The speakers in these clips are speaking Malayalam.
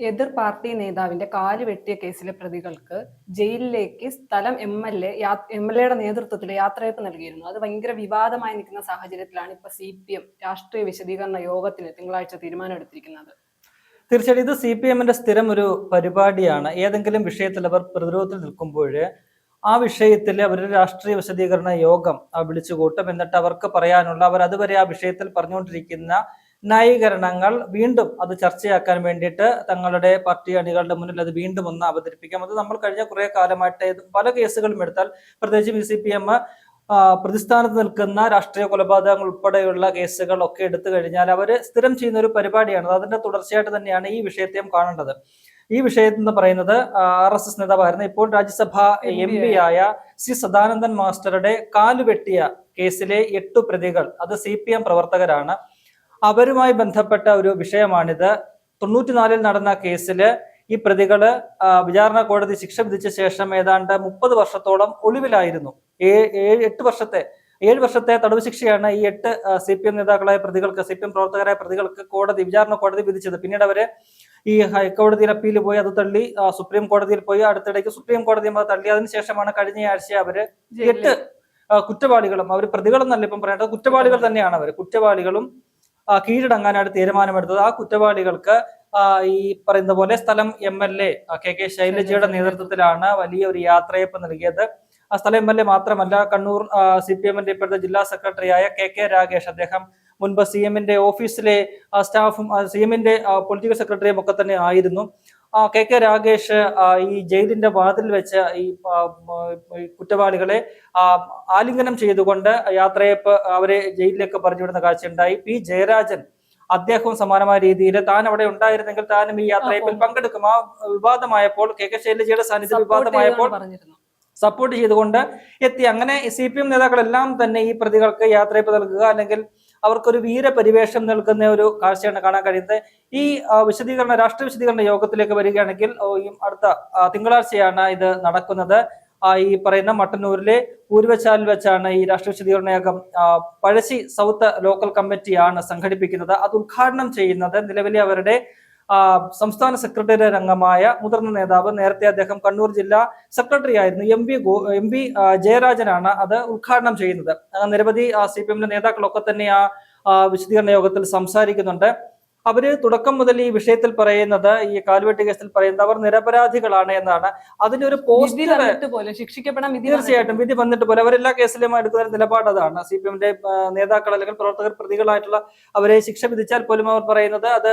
എതിർ പാർട്ടി നേതാവിന്റെ കാല് വെട്ടിയ കേസിലെ പ്രതികൾക്ക് ജയിലിലേക്ക് സ്ഥലം എം എൽ എയുടെ നേതൃത്വത്തിൽ യാത്രയയപ്പ് നൽകിയിരുന്നു. അത് ഭയങ്കര വിവാദമായി നിൽക്കുന്ന സാഹചര്യത്തിലാണ് ഇപ്പൊ CPM രാഷ്ട്രീയ വിശദീകരണ യോഗത്തിന് തിങ്കളാഴ്ച തീരുമാനമെടുത്തിരിക്കുന്നത്. തീർച്ചയായിട്ടും ഇത് CPM-ന്റെ സ്ഥിരം ഒരു പരിപാടിയാണ്. ഏതെങ്കിലും വിഷയത്തിൽ അവർ പ്രതിരോധത്തിൽ നിൽക്കുമ്പോൾ ആ വിഷയത്തിൽ അവരുടെ രാഷ്ട്രീയ വിശദീകരണ യോഗം വിളിച്ചുകൂട്ടും. എന്നിട്ട് അവർക്ക് പറയാനുള്ള അവർ അതുവരെ ആ വിഷയത്തിൽ പറഞ്ഞുകൊണ്ടിരിക്കുന്ന ന്യായീകരണങ്ങൾ വീണ്ടും അത് ചർച്ചയാക്കാൻ വേണ്ടിയിട്ട് തങ്ങളുടെ പാർട്ടി അണികളുടെ മുന്നിൽ അത് വീണ്ടും ഒന്ന് അവതരിപ്പിക്കാം. അത് നമ്മൾ കഴിഞ്ഞ കുറെ കാലമായിട്ട് പല കേസുകളും എടുത്താൽ, പ്രത്യേകിച്ചും CPM പ്രതിസ്ഥാനത്ത് നിൽക്കുന്ന രാഷ്ട്രീയ കൊലപാതകങ്ങൾ ഉൾപ്പെടെയുള്ള കേസുകൾ ഒക്കെ എടുത്തു കഴിഞ്ഞാൽ അവർ സ്ഥിരം ചെയ്യുന്ന ഒരു പരിപാടിയാണ്. അതിന്റെ തുടർച്ചയായിട്ട് തന്നെയാണ് ഈ വിഷയത്തെയും കാണേണ്ടത്. ഈ വിഷയത്തിൽ എന്ന് പറയുന്നത് RSS നേതാവായിരുന്ന ഇപ്പോൾ രാജ്യസഭ MP ആയ C സദാനന്ദൻ മാസ്റ്ററുടെ കാലുവെട്ടിയ കേസിലെ 8 പ്രതികൾ അത് CPM പ്രവർത്തകരാണ്. അവരുമായി ബന്ധപ്പെട്ട ഒരു വിഷയമാണിത്. 94-ൽ നടന്ന കേസില് ഈ പ്രതികള് വിചാരണ കോടതി ശിക്ഷ വിധിച്ച ശേഷം ഏതാണ്ട് 30 വർഷത്തോളം ഒളിവിലായിരുന്നു. 7 വർഷത്തെ തടവ് ശിക്ഷയാണ് ഈ 8 CPM നേതാക്കളായ പ്രതികൾക്ക്, CPM പ്രവർത്തകരായ പ്രതികൾക്ക് വിചാരണ കോടതി വിധിച്ചത്. പിന്നീട് അവര് ഈ ഹൈക്കോടതിയിൽ അപ്പീൽ പോയി, അത് തള്ളി സുപ്രീം കോടതിയിൽ പോയി, അടുത്തിടയ്ക്ക് സുപ്രീം കോടതിയും അത് തള്ളി. അതിനുശേഷമാണ് കഴിഞ്ഞ ആഴ്ച അവര് 8 കുറ്റവാളികളും, അവർ പ്രതികളെന്നല്ല ഇപ്പം പറയേണ്ടത്, കുറ്റവാളികൾ തന്നെയാണ് അവർ, കുറ്റവാളികളും കീഴടങ്ങാനായിട്ട് തീരുമാനമെടുത്തത്. ആ കുറ്റവാളികൾക്ക് ഈ പറയുന്ന പോലെ സ്ഥലം MLA KK ശൈലജയുടെ നേതൃത്വത്തിലാണ് വലിയ ഒരു യാത്രയയപ്പ് നൽകിയത്. ആ സ്ഥലം MLA മാത്രമല്ല, കണ്ണൂർ CPM-ന്റെ ഇപ്പോഴത്തെ ജില്ലാ സെക്രട്ടറിയായ KK രാഗേഷ്, അദ്ദേഹം മുൻപ് CM-ന്റെ ഓഫീസിലെ സ്റ്റാഫും CM-ന്റെ പൊളിറ്റിക്കൽ സെക്രട്ടറിയും ഒക്കെ തന്നെ ആയിരുന്നു. KK രാഗേഷ് ഈ ജയിലിന്റെ വാതിൽ വെച്ച് ഈ കുറ്റവാളികളെ ആലിംഗനം ചെയ്തുകൊണ്ട് യാത്രയപ്പ് അവരെ ജയിലിലേക്ക് പറഞ്ഞുവിടുന്ന കാഴ്ചയുണ്ടായി. P ജയരാജൻ അദ്ദേഹവും സമാനമായ രീതിയിൽ താൻ അവിടെ ഉണ്ടായിരുന്നെങ്കിൽ താനും ഈ യാത്രയപ്പിൽ പങ്കെടുക്കും. ആ വിവാദമായപ്പോൾ KK ശൈലജയുടെ സാന്നിധ്യം വിവാദമായപ്പോൾ സപ്പോർട്ട് ചെയ്തുകൊണ്ട് എത്തി. അങ്ങനെ CPM നേതാക്കളെല്ലാം തന്നെ ഈ പ്രതികൾക്ക് യാത്രയപ്പ് നൽകുക, അല്ലെങ്കിൽ അവർക്കൊരു വീരപരിവേഷം നൽകുന്ന ഒരു കാഴ്ചയാണ് കാണാൻ കഴിയുന്നത്. ഈ രാഷ്ട്രീയ വിശദീകരണ യോഗത്തിലേക്ക് വരികയാണെങ്കിൽ അടുത്ത തിങ്കളാഴ്ചയാണ് ഇത് നടക്കുന്നത്. ഈ പറയുന്ന മട്ടന്നൂരിലെ പൂർവച്ചാലിൽ വെച്ചാണ് ഈ രാഷ്ട്രീയ വിശദീകരണ യോഗം. പഴശ്ശി സൗത്ത് ലോക്കൽ കമ്മിറ്റിയാണ് സംഘടിപ്പിക്കുന്നത്. അത് ഉദ്ഘാടനം ചെയ്യുന്നത് നിലവിലെ അവരുടെ സംസ്ഥാന സെക്രട്ടേറിയറ്റ് അംഗമായ മുതിർന്ന നേതാവ്, നേരത്തെ അദ്ദേഹം കണ്ണൂർ ജില്ലാ സെക്രട്ടറി ആയിരുന്നു, MP ജയരാജനാണ് അത് ഉദ്ഘാടനം ചെയ്യുന്നത്. നിരവധി CPM-ന്റെ നേതാക്കളൊക്കെ തന്നെ ആ വിശദീകരണ യോഗത്തിൽ സംസാരിക്കുന്നുണ്ട്. അവര് തുടക്കം മുതൽ ഈ വിഷയത്തിൽ പറയുന്നത്, ഈ കാലുവെട്ടി കേസിൽ പറയുന്നത് അവർ നിരപരാധികളാണ് എന്നാണ്. അതിനൊരു പോസ്റ്റർ തീർച്ചയായിട്ടും വിധി വന്നിട്ട് പോലെ അവരെല്ലാ കേസിലും എടുക്കുന്ന നിലപാട് അതാണ്. CPM-ന്റെ നേതാക്കൾ അല്ലെങ്കിൽ പ്രവർത്തകർ പ്രതികളായിട്ടുള്ള അവരെ ശിക്ഷ വിധിച്ചാൽ പോലും അവർ പറയുന്നത് അത്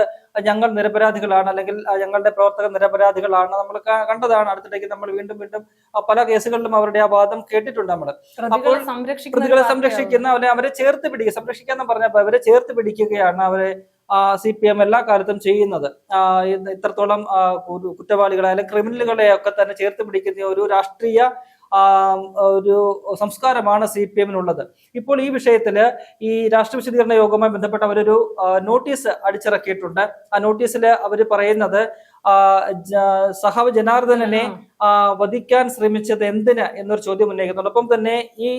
ഞങ്ങൾ നിരപരാധികളാണ്, അല്ലെങ്കിൽ ഞങ്ങളുടെ പ്രവർത്തകർ നിരപരാധികളാണ്. നമ്മൾ കണ്ടതാണ്, അടുത്തിടയ്ക്ക് നമ്മൾ വീണ്ടും പല കേസുകളിലും അവരുടെ ആ വാദം കേട്ടിട്ടുണ്ട് നമ്മൾ. അപ്പോൾ പ്രതികളെ സംരക്ഷിക്കുന്ന അവരെ ചേർത്ത് പിടിക്കുക, സംരക്ഷിക്കാന്ന് പറഞ്ഞപ്പോൾ അവരെ ചേർത്ത് പിടിക്കുകയാണ് അവരെ CPM എല്ലാ കാലത്തും ചെയ്യുന്നത്. ഇത്രത്തോളം കുറ്റവാളികളെ അല്ലെങ്കിൽ ക്രിമിനലുകളെ ഒക്കെ തന്നെ ചേർത്ത് പിടിക്കുന്ന ഒരു രാഷ്ട്രീയ ഒരു സംസ്കാരമാണ് CPM-നുള്ളത്. ഇപ്പോൾ ഈ വിഷയത്തില് ഈ രാഷ്ട്രീയ വിശദീകരണ യോഗവുമായി ബന്ധപ്പെട്ട് അവരൊരു നോട്ടീസ് അടിച്ചിറക്കിയിട്ടുണ്ട്. ആ നോട്ടീസിൽ അവർ പറയുന്നത് സഹാവ് ജനാർദ്ദനെ വധിക്കാൻ ശ്രമിച്ചത് എന്തിന് എന്നൊരു ചോദ്യം ഉന്നയിക്കുന്നുണ്ട്. ഒപ്പം തന്നെ ഈ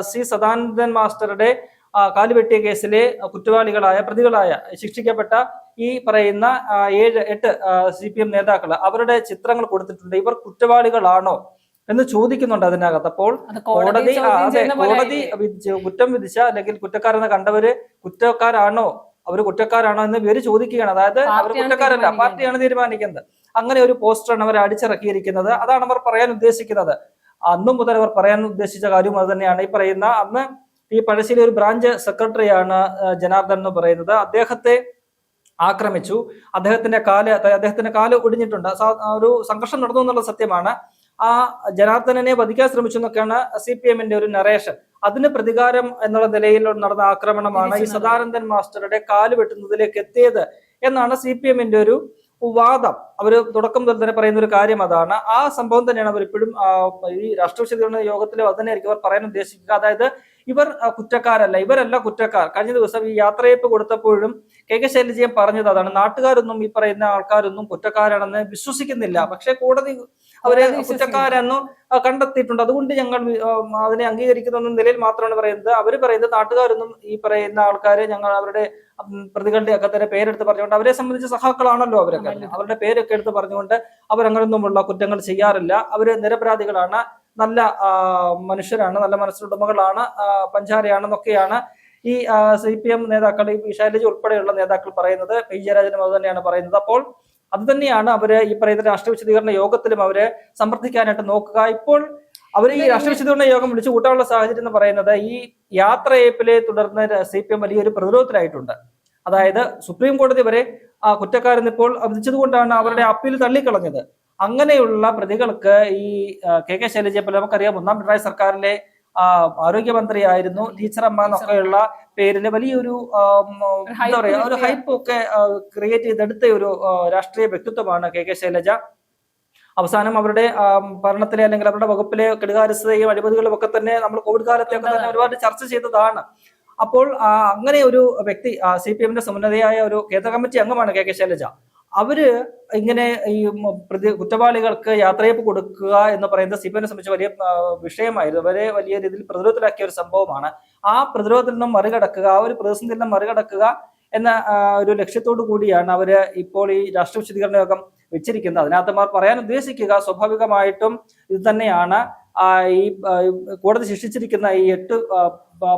C സദാനന്ദൻ മാസ്റ്ററുടെ കാലുവെട്ടിയ കേസിലെ കുറ്റവാളികളായ പ്രതികളായ ശിക്ഷിക്കപ്പെട്ട ഈ പറയുന്ന 7-8 CPM നേതാക്കൾ അവരുടെ ചിത്രങ്ങൾ കൊടുത്തിട്ടുണ്ട്. ഇവർ കുറ്റവാളികളാണോ എന്ന് ചോദിക്കുന്നുണ്ട് അതിനകത്ത്. അപ്പോൾ കോടതി കുറ്റം വിധിച്ച അല്ലെങ്കിൽ കുറ്റക്കാരെന്ന് കണ്ടവര് കുറ്റക്കാരാണോ എന്ന് ഇവര് ചോദിക്കുകയാണ്. അതായത് അവർ കുറ്റക്കാരല്ല, പാർട്ടിയാണ് തീരുമാനിക്കുന്നത്. അങ്ങനെ ഒരു പോസ്റ്ററാണ് അവർ അടിച്ചിറക്കിയിരിക്കുന്നത്. അതാണ് അവർ പറയാൻ ഉദ്ദേശിക്കുന്നത്. അന്നും മുതൽ അവർ പറയാൻ ഉദ്ദേശിച്ച കാര്യം അത് തന്നെയാണ്. ഈ പറയുന്ന അന്ന് ഈ പഴശ്ശിയിലെ ഒരു ബ്രാഞ്ച് സെക്രട്ടറിയാണ് ജനാർദ്ദൻ എന്ന് പറയുന്നത്. അദ്ദേഹത്തെ ആക്രമിച്ചു, അദ്ദേഹത്തിന്റെ കാല് ഒടിഞ്ഞിട്ടുണ്ട്. ഒരു സംഘർഷം നടന്നു എന്നുള്ള സത്യമാണ്. ആ ജനാർദ്ദനെ വധിക്കാൻ ശ്രമിച്ചു എന്നൊക്കെയാണ് CPM-ന്റെ ഒരു നറേഷൻ. അതിന് പ്രതികാരം എന്നുള്ള നിലയിൽ നടന്ന ആക്രമണമാണ് ഈ സദാനന്ദൻ മാസ്റ്ററുടെ കാല് വെട്ടുന്നതിലേക്ക് എത്തിയത് എന്നാണ് CPM-ന്റെ ഒരു വാദം. അവര് തുടക്കം മുതൽ തന്നെ പറയുന്ന ഒരു കാര്യം അതാണ്. ആ സംഭവം തന്നെയാണ് അവർ ഇപ്പോഴും ഈ രാഷ്ട്രീയ വിശദീകരണ യോഗത്തിൽ അത് തന്നെയായിരിക്കും അവർ പറയാൻ ഉദ്ദേശിക്കുക. അതായത് ഇവർ കുറ്റക്കാരല്ല, ഇവരല്ല കുറ്റക്കാർ. കഴിഞ്ഞ ദിവസം ഈ യാത്രയയപ്പ് കൊടുത്തപ്പോഴും KK ശൈലജയും പറഞ്ഞത് അതാണ്. നാട്ടുകാരൊന്നും ഈ പറയുന്ന ആൾക്കാരൊന്നും കുറ്റക്കാരാണെന്ന് വിശ്വസിക്കുന്നില്ല. പക്ഷെ കോടതി അവരെ കോടതി കുറ്റക്കാരെന്ന് കണ്ടെത്തിയിട്ടുണ്ട്. അതുകൊണ്ട് ഞങ്ങൾ അതിനെ അംഗീകരിക്കുന്ന നിലയിൽ മാത്രമാണ് പറയുന്നത്. അവർ പറയുന്നത് നാട്ടുകാരൊന്നും ഈ പറയുന്ന ആൾക്കാരെ ഞങ്ങൾ അവരുടെ പ്രതികളുടെ ഒക്കെ തന്നെ പേരെടുത്ത് പറഞ്ഞുകൊണ്ട് അവരെ സംബന്ധിച്ച് സഹാക്കളാണല്ലോ അവരൊക്കെ, അവരുടെ പേരൊക്കെ എടുത്ത് പറഞ്ഞുകൊണ്ട് അവരങ്ങനൊന്നുമുള്ള കുറ്റങ്ങൾ ചെയ്യാറില്ല. അവര് നിരപരാധികളാണ്, നല്ല മനുഷ്യരാണ്, നല്ല മനസ്സിലുടമകളാണ്, പഞ്ചാരയാണെന്നൊക്കെയാണ് ഈ CPM നേതാക്കൾ, ഈ ശൈലജ ഉൾപ്പെടെയുള്ള നേതാക്കൾ പറയുന്നത്. പി ജയരാജനും അത് തന്നെയാണ് പറയുന്നത്. അപ്പോൾ അത് തന്നെയാണ് അവര് ഈ പറയുന്ന രാഷ്ട്രീയ വിശദീകരണ യോഗത്തിലും അവര് സമർത്ഥിക്കാനായിട്ട് നോക്കുക. ഇപ്പോൾ അവർ ഈ രാഷ്ട്രീയ വിശദീകരണ യോഗം വിളിച്ചു കൂട്ടാനുള്ള സാഹചര്യം എന്ന് പറയുന്നത് ഈ യാത്രയയപ്പിലെ തുടർന്ന് CPM വലിയൊരു പ്രതിരോധത്തിലായിട്ടുണ്ട്. അതായത് സുപ്രീം കോടതി വരെ കുറ്റക്കാരെന്ന് ഇപ്പോൾ വിധിച്ചതുകൊണ്ടാണ് അവരുടെ അപ്പീൽ തള്ളിക്കളഞ്ഞത്. അങ്ങനെയുള്ള പ്രതികൾക്ക് ഈ KK ശൈലജയെ പോലെ നമുക്കറിയാം, ഒന്നാം പിണറായി സർക്കാരിലെ ആരോഗ്യമന്ത്രിയായിരുന്നു, ടീച്ചറമ്മ എന്നൊക്കെയുള്ള പേരില് വലിയൊരു എന്താ പറയാ ഒരു ഹൈപ്പ് ഒക്കെ ക്രിയേറ്റ് ചെയ്തെടുത്ത ഒരു രാഷ്ട്രീയ വ്യക്തിത്വമാണ് KK ശൈലജ. അവസാനം അവരുടെ ഭരണത്തിലെ അല്ലെങ്കിൽ അവരുടെ വകുപ്പിലെ കെടുകാര്യസ്ഥതയും അഴിമതികളും ഒക്കെ തന്നെ നമ്മൾ കോവിഡ് കാലത്തെയൊക്കെ തന്നെ ഒരുപാട് ചർച്ച ചെയ്തതാണ്. അപ്പോൾ അങ്ങനെ ഒരു വ്യക്തി CPMന്റെ സമുന്നതയായ ഒരു കേന്ദ്ര കമ്മിറ്റി അംഗമാണ് KK ശൈലജ. അവര് ഇങ്ങനെ ഈ കുറ്റവാളികൾക്ക് യാത്രയപ്പ് കൊടുക്കുക എന്ന് പറയുന്നത് CPMനെ സംബന്ധിച്ച് വലിയ വിഷയമായിരുന്നു. അവരെ വലിയ രീതിയിൽ പ്രതിരോധത്തിലാക്കിയ ഒരു സംഭവമാണ്. ആ പ്രതിരോധത്തിൽ നിന്നും മറികടക്കുക, ആ ഒരു പ്രതിസന്ധിയിൽ നിന്നും മറികടക്കുക എന്ന ഒരു ലക്ഷ്യത്തോടു കൂടിയാണ് അവര് ഇപ്പോൾ ഈ രാഷ്ട്രീയ വിശദീകരണ യോഗം വെച്ചിരിക്കുന്നത്. അതിനകത്ത് പറയാൻ ഉദ്ദേശിക്കുക സ്വാഭാവികമായിട്ടും ഇത് തന്നെയാണ്. ഈ കോടതി ശിക്ഷിച്ചിരിക്കുന്ന ഈ 8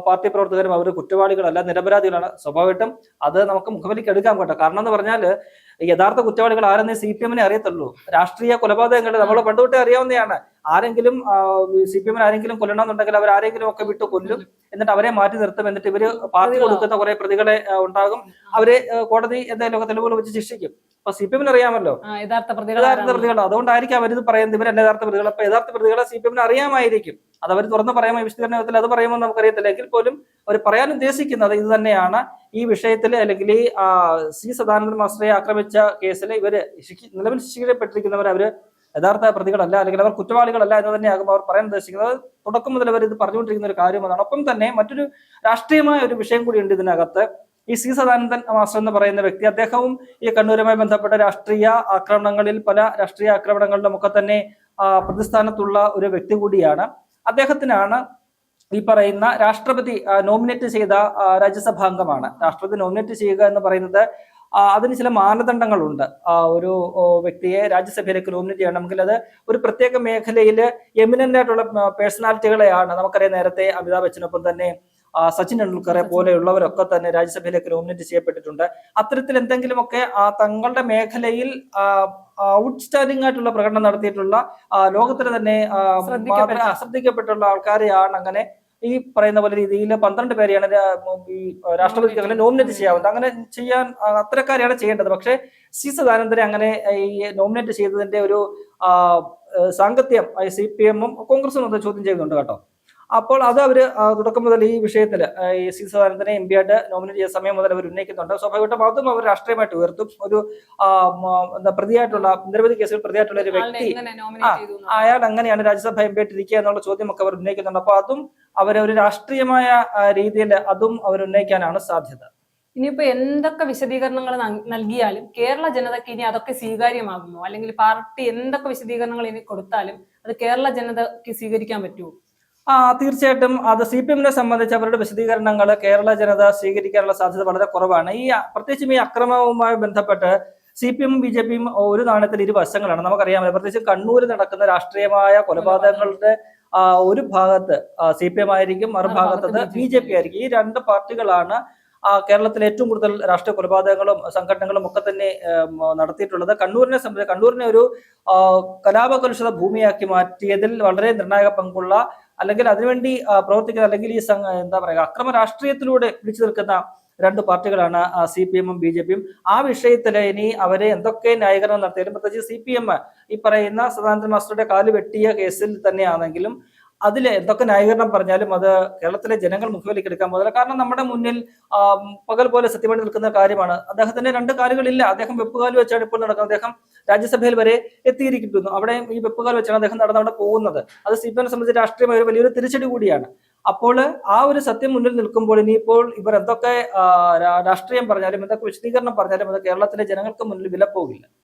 പാർട്ടി പ്രവർത്തകരും അവർ കുറ്റവാളികളല്ല, നിരപരാധികളാണ്. സ്വാഭാവികമായിട്ടും അത് നമുക്ക് മുഖവിലേക്ക് എടുക്കാൻ കേട്ടോ. കാരണം എന്ന് പറഞ്ഞാൽ യഥാർത്ഥ കുറ്റവാളികൾ ആരെന്ന് CPMനെ അറിയത്തുള്ളൂ. രാഷ്ട്രീയ കൊലപാതകങ്ങൾ നമ്മൾ പണ്ടുതൊട്ടേ അറിയാവുന്നതാണ്. ആരെങ്കിലും CPMന് ആരെങ്കിലും കൊല്ലണമെന്നുണ്ടെങ്കിൽ അവർ ആരെങ്കിലും ഒക്കെ വിട്ട് കൊല്ലും, എന്നിട്ട് അവരെ മാറ്റി നിർത്തും, എന്നിട്ട് ഇവര് പാർട്ടി കൊടുക്കുന്ന കുറെ പ്രതികളെ ഉണ്ടാകും, അവരെ കോടതി എന്തെങ്കിലുമൊക്കെ തെളിവുകൾ വെച്ച് ശിക്ഷിക്കും. അപ്പൊ CPMന് അറിയാമല്ലോ യഥാർത്ഥ പ്രതികൾ. അതുകൊണ്ടായിരിക്കും അവരിത് പറയുന്നത് ഇവരല്ല യഥാർത്ഥ പ്രതികൾ. അപ്പൊ യഥാർത്ഥ പ്രതികളെ CPMന് അറിയാമായിരിക്കും. അത് അവർ തുറന്ന് പറയാമോ ഈ വിശദീകരണത്തിൽ, അത് പറയുമോ നമുക്കറിയത്തില്ല. എങ്കിൽ പോലും അവർ പറയാൻ ഉദ്ദേശിക്കുന്നത് ഇത് തന്നെയാണ്. ഈ വിഷയത്തിൽ അല്ലെങ്കിൽ ഈ C സദാനന്ദൻ മാസ്റ്ററെ ആക്രമിച്ച കേസിൽ ഇവര് നിലവിൽ ശിക്ഷിക്കപ്പെട്ടിരിക്കുന്നവർ അവര് യഥാർത്ഥ പ്രതികളല്ല, അല്ലെങ്കിൽ അവർ കുറ്റവാളികളല്ല എന്ന് തന്നെയാകും അവർ പറയാൻ ഉദ്ദേശിക്കുന്നത്. തുടക്കം മുതൽ അവർ ഇത് പറഞ്ഞുകൊണ്ടിരിക്കുന്ന ഒരു കാര്യമാണ്. ഒപ്പം തന്നെ മറ്റൊരു രാഷ്ട്രീയമായ ഒരു വിഷയം കൂടിയുണ്ട് ഇതിനകത്ത്. ഈ C സദാനന്ദൻ മാസ്റ്റർ എന്ന് പറയുന്ന വ്യക്തി, അദ്ദേഹവും ഈ കണ്ണൂരുമായി ബന്ധപ്പെട്ട രാഷ്ട്രീയ ആക്രമണങ്ങളിൽ, പല രാഷ്ട്രീയ ആക്രമണങ്ങളിലും ഒക്കെ തന്നെ പ്രതിസ്ഥാനത്തുള്ള ഒരു വ്യക്തി കൂടിയാണ്. അദ്ദേഹത്തിനാണ് ഈ പറയുന്ന രാഷ്ട്രപതി നോമിനേറ്റ് ചെയ്ത രാജ്യസഭാംഗമാണ്. രാഷ്ട്രപതി നോമിനേറ്റ് ചെയ്യുക എന്ന് പറയുന്നത് അതിന് ചില മാനദണ്ഡങ്ങളുണ്ട്. ഒരു വ്യക്തിയെ രാജ്യസഭയിലേക്ക് നോമിനേറ്റ് ചെയ്യണമെങ്കിൽ അത് ഒരു പ്രത്യേക മേഖലയിൽ എമിനന്റ് ആയിട്ടുള്ള പേഴ്സണാലിറ്റികളെയാണ്. നമുക്കറിയാം, നേരത്തെ അമിതാഭ് ബച്ചനൊപ്പം തന്നെ സച്ചിൻ ടെണ്ടുൽക്കറെ പോലെയുള്ളവരൊക്കെ തന്നെ രാജ്യസഭയിലേക്ക് നോമിനേറ്റ് ചെയ്യപ്പെട്ടിട്ടുണ്ട്. അത്തരത്തിൽ എന്തെങ്കിലുമൊക്കെ തങ്ങളുടെ മേഖലയിൽ ഔട്ട്സ്റ്റാൻഡിംഗ് ആയിട്ടുള്ള പ്രകടനം നടത്തിയിട്ടുള്ള ലോകത്തിന് തന്നെ ശ്രദ്ധിക്കപ്പെട്ടുള്ള ആൾക്കാരെയാണ് അങ്ങനെ ഈ പറയുന്ന പോലെ രീതിയിൽ 12 പേരെയാണ് ഈ രാഷ്ട്രപതിക്ക് അങ്ങനെ നോമിനേറ്റ് ചെയ്യാവുന്നത്. അങ്ങനെ ചെയ്യാൻ അത്തരക്കാരെയാണ് ചെയ്യേണ്ടത്. പക്ഷേ C സദാനന്ദനെ അങ്ങനെ ഈ നോമിനേറ്റ് ചെയ്തതിന്റെ ഒരു സാങ്കത്യം CPMഉം കോൺഗ്രസും അത് ചോദ്യം ചെയ്യുന്നുണ്ട് കേട്ടോ. അപ്പോൾ അത് അവര് തുടക്കം മുതൽ ഈ വിഷയത്തിൽ ഈ C സദാനന്ദനെ MP ആയിട്ട് നോമിനേറ്റ് ചെയ്ത സമയം മുതൽ അവർ ഉന്നയിക്കുന്നുണ്ട്. സ്വാഭാവികമായിട്ടും അതും അവർ രാഷ്ട്രീയമായിട്ട് ഉയർത്തും. ഒരു എന്താ പ്രതിയായിട്ടുള്ള നിരവധി കേസുകൾ പ്രതിയായിട്ടുള്ള ഒരു വ്യക്തി അയാൾ അങ്ങനെയാണ് രാജ്യസഭ MP ആയിട്ട് ഇരിക്കുക എന്നുള്ള ചോദ്യമൊക്കെ അവർ ഉന്നയിക്കുന്നുണ്ട്. അപ്പൊ അതും അവരെ ഒരു രാഷ്ട്രീയമായ രീതിയിൽ അതും അവർ ഉന്നയിക്കാനാണ് സാധ്യത. ഇനിയിപ്പോ എന്തൊക്കെ വിശദീകരണങ്ങൾ നൽകിയാലും കേരള ജനതയ്ക്ക് ഇനി അതൊക്കെ സ്വീകാര്യമാകുമോ? അല്ലെങ്കിൽ പാർട്ടി എന്തൊക്കെ വിശദീകരണങ്ങൾ ഇനി കൊടുത്താലും അത് കേരള ജനതയ്ക്ക് സ്വീകരിക്കാൻ പറ്റുമോ? തീർച്ചയായിട്ടും അത് CPMനെ സംബന്ധിച്ച് അവരുടെ വിശദീകരണങ്ങൾ കേരള ജനത സ്വീകരിക്കാനുള്ള സാധ്യത വളരെ കുറവാണ്. പ്രത്യേകിച്ചും ഈ അക്രമവുമായി ബന്ധപ്പെട്ട് CPMഉം BJPയും ഒരു നാണയത്തിൽ ഇരുവശങ്ങളാണ്. നമുക്കറിയാമല്ലോ, പ്രത്യേകിച്ച് കണ്ണൂരിൽ നടക്കുന്ന രാഷ്ട്രീയമായ കൊലപാതകങ്ങളുടെ ഒരു ഭാഗത്ത് CPM ആയിരിക്കും, മറുഭാഗത്ത് BJP ആയിരിക്കും. ഈ 2 പാർട്ടികളാണ് കേരളത്തിലെ ഏറ്റവും കൂടുതൽ രാഷ്ട്രീയ കൊലപാതകങ്ങളും സംഘടനകളും ഒക്കെ തന്നെ നടത്തിയിട്ടുള്ളത്. കണ്ണൂരിനെ സംബന്ധിച്ച് കണ്ണൂരിനെ ഒരു കലാപകലുഷിത ഭൂമിയാക്കി മാറ്റിയതിൽ വളരെ നിർണായക പങ്കുള്ള, അല്ലെങ്കിൽ അതിനുവേണ്ടി പ്രവർത്തിക്കുന്ന, അല്ലെങ്കിൽ ഈ എന്താ പറയുക അക്രമ രാഷ്ട്രീയത്തിലൂടെ പിടിച്ചു നിൽക്കുന്ന 2 പാർട്ടികളാണ് CPMഉം BJPയും. ആ വിഷയത്തിൽ ഇനി അവരെ എന്തൊക്കെ ന്യായീകരണം നടത്തിയാലും, പ്രത്യേകിച്ച് CPM ഈ പറയുന്ന സദാനന്ദൻ മാസ്റ്ററുടെ കാല് വെട്ടിയ കേസിൽ തന്നെയാണെങ്കിലും അതിൽ എന്തൊക്കെ ന്യായീകരണം പറഞ്ഞാലും അത് കേരളത്തിലെ ജനങ്ങൾ മുഖവിലേക്ക് എടുക്കാൻ പോകുന്നില്ല. കാരണം നമ്മുടെ മുന്നിൽ പകൽ പോലെ സത്യമായിട്ട് നിൽക്കുന്ന കാര്യമാണ്. അദ്ദേഹത്തിന് 2 കാലുകളില്ല. അദ്ദേഹം വെപ്പുകാല് വെച്ചാണ് ഇപ്പോൾ നടക്കുന്നത്. അദ്ദേഹം രാജ്യസഭയിൽ വരെ എത്തിയിരിക്കുന്നു. അവിടെ ഈ വെപ്പുകാൽ വെച്ചാണ് അദ്ദേഹം നടന്നവിടെ പോകുന്നത്. അത് CPMനെ സംബന്ധിച്ച് രാഷ്ട്രീയമായ ഒരു വലിയൊരു തിരിച്ചടി കൂടിയാണ്. അപ്പോൾ ആ ഒരു സത്യം മുന്നിൽ നിൽക്കുമ്പോൾ ഇനിയിപ്പോൾ ഇവർ എന്തൊക്കെ രാഷ്ട്രീയം പറഞ്ഞാലും, എന്തൊക്കെ വിശദീകരണം പറഞ്ഞാലും അത് കേരളത്തിലെ ജനങ്ങൾക്ക് മുന്നിൽ വിലപ്പോകില്ല.